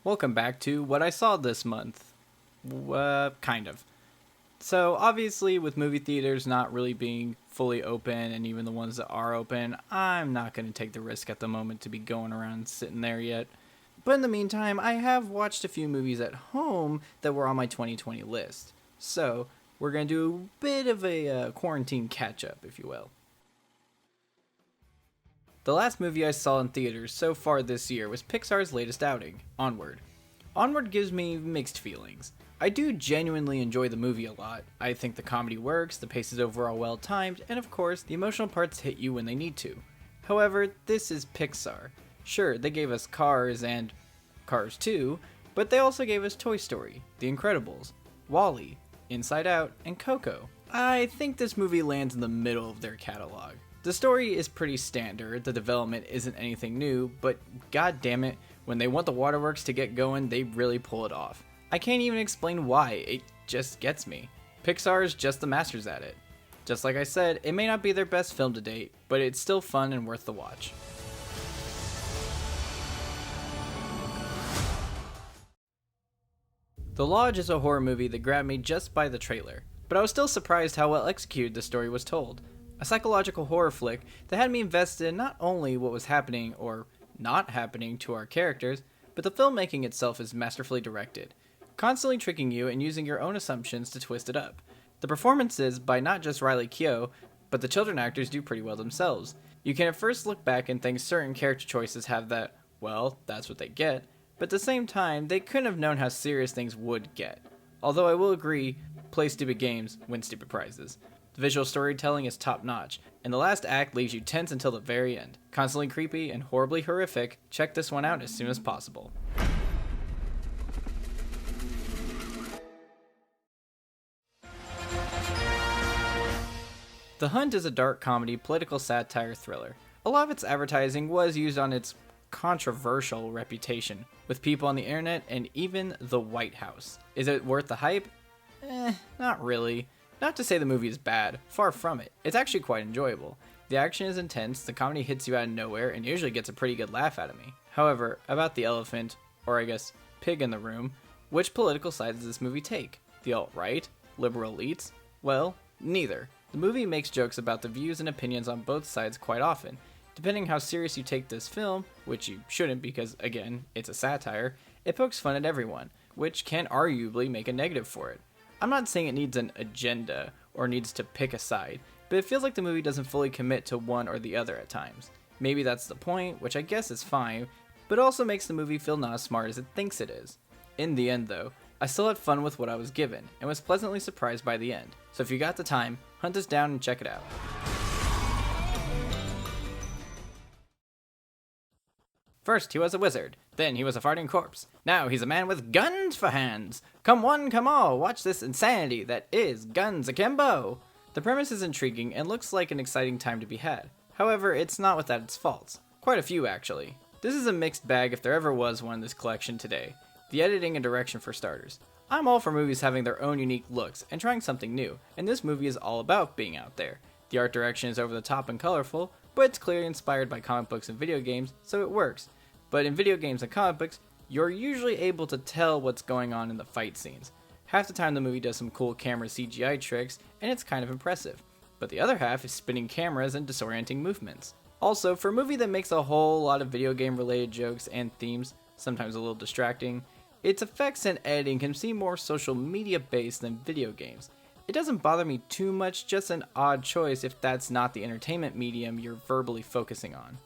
Welcome back to what I saw this month. Kind of. So, obviously, with movie theaters not really being fully open, and even the ones that are open, I'm not going to take the risk at the moment to be going around sitting there yet. But in the meantime, I have watched a few movies at home that were on my 2020 list. So, we're going to do a bit of a quarantine catch up, if you will. The last movie I saw in theaters so far this year was Pixar's latest outing, Onward. Onward gives me mixed feelings. I do genuinely enjoy the movie a lot. I think the comedy works, the pace is overall well timed, and of course, the emotional parts hit you when they need to. However, this is Pixar. Sure, they gave us Cars and Cars 2, but they also gave us Toy Story, The Incredibles, WALL-E, Inside Out, and Coco. I think this movie lands in the middle of their catalog. The story is pretty standard, the development isn't anything new, but god damn it, when they want the waterworks to get going, they really pull it off. I can't even explain why, it just gets me. Pixar is just the masters at it. Just like I said, it may not be their best film to date, but it's still fun and worth the watch. The Lodge is a horror movie that grabbed me just by the trailer, but I was still surprised how well executed the story was told. A psychological horror flick that had me invested in not only what was happening or not happening to our characters, but the filmmaking itself is masterfully directed, constantly tricking you and using your own assumptions to twist it up. The performances by not just Riley Keough, but the children actors do pretty well themselves. You can at first look back and think certain character choices have that, well, that's what they get, but at the same time, they couldn't have known how serious things would get. Although I will agree, play stupid games, win stupid prizes. The visual storytelling is top-notch, and the last act leaves you tense until the very end. Constantly creepy and horribly horrific, check this one out as soon as possible. The Hunt is a dark comedy political satire thriller. A lot of its advertising was used on its controversial reputation, with people on the internet and even the White House. Is it worth the hype? Not really. Not to say the movie is bad, far from it. It's actually quite enjoyable. The action is intense, the comedy hits you out of nowhere, and usually gets a pretty good laugh out of me. However, about the elephant, or I guess pig in the room, which political side does this movie take? The alt-right? Liberal elites? Well, neither. The movie makes jokes about the views and opinions on both sides quite often. Depending how serious you take this film, which you shouldn't because, again, it's a satire, it pokes fun at everyone, which can arguably make a negative for it. I'm not saying it needs an agenda or needs to pick a side, but it feels like the movie doesn't fully commit to one or the other at times. Maybe that's the point, which I guess is fine, but also makes the movie feel not as smart as it thinks it is. In the end though, I still had fun with what I was given, and was pleasantly surprised by the end. So if you got the time, hunt this down and check it out. First, he was a wizard. Then he was a farting corpse. Now he's a man with guns for hands. Come one, come all, watch this insanity that is Guns Akimbo. The premise is intriguing and looks like an exciting time to be had. However, it's not without its faults. Quite a few, actually. This is a mixed bag if there ever was one in this collection today. The editing and direction for starters. I'm all for movies having their own unique looks and trying something new, and this movie is all about being out there. The art direction is over the top and colorful, but it's clearly inspired by comic books and video games, so it works. But in video games and comic books, you're usually able to tell what's going on in the fight scenes. Half the time the movie does some cool camera CGI tricks, and it's kind of impressive. But the other half is spinning cameras and disorienting movements. Also, for a movie that makes a whole lot of video game related jokes and themes, sometimes a little distracting, its effects and editing can seem more social media based than video games. It doesn't bother me too much, just an odd choice if that's not the entertainment medium you're verbally focusing on.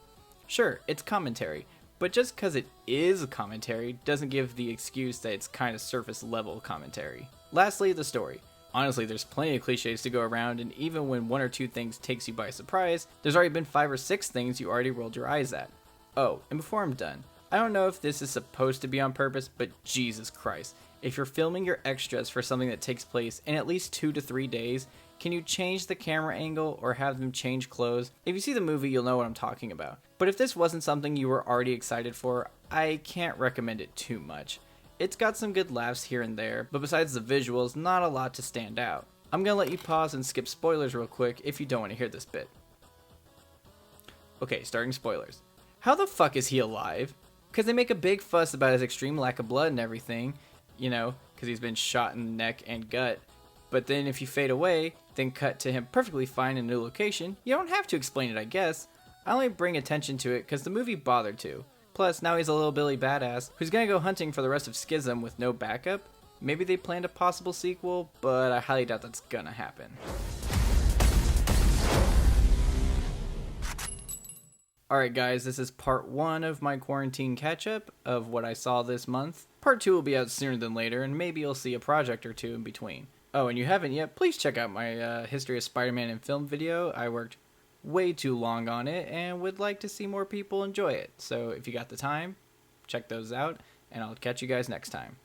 Sure, it's commentary, but just because it is commentary doesn't give the excuse that it's kind of surface level commentary. Lastly, the story. Honestly, there's plenty of cliches to go around, and even when one or two things takes you by surprise, there's already been 5 or 6 things you already rolled your eyes at. Oh, and before I'm done, I don't know if this is supposed to be on purpose, but Jesus Christ, if you're filming your extras for something that takes place in at least 2 to 3 days, can you change the camera angle or have them change clothes? If you see the movie, you'll know what I'm talking about. But if this wasn't something you were already excited for, I can't recommend it too much. It's got some good laughs here and there, but besides the visuals, not a lot to stand out. I'm gonna let you pause and skip spoilers real quick if you don't want to hear this bit. Okay, starting spoilers. How the fuck is he alive? Because they make a big fuss about his extreme lack of blood and everything, because he's been shot in the neck and gut. But then if you fade away, then cut to him perfectly fine in a new location, you don't have to explain it, I guess. I only bring attention to it because the movie bothered to. Plus, now he's a little Billy badass who's gonna go hunting for the rest of Schism with no backup. Maybe they planned a possible sequel, but I highly doubt that's gonna happen. Alright guys, this is part 1 of my quarantine catch-up of what I saw this month. Part 2 will be out sooner than later, and maybe you'll see a project or two in between. Oh, and you haven't yet, please check out my History of Spider-Man in Film video. I worked way too long on it, and would like to see more people enjoy it. So if you got the time, check those out, and I'll catch you guys next time.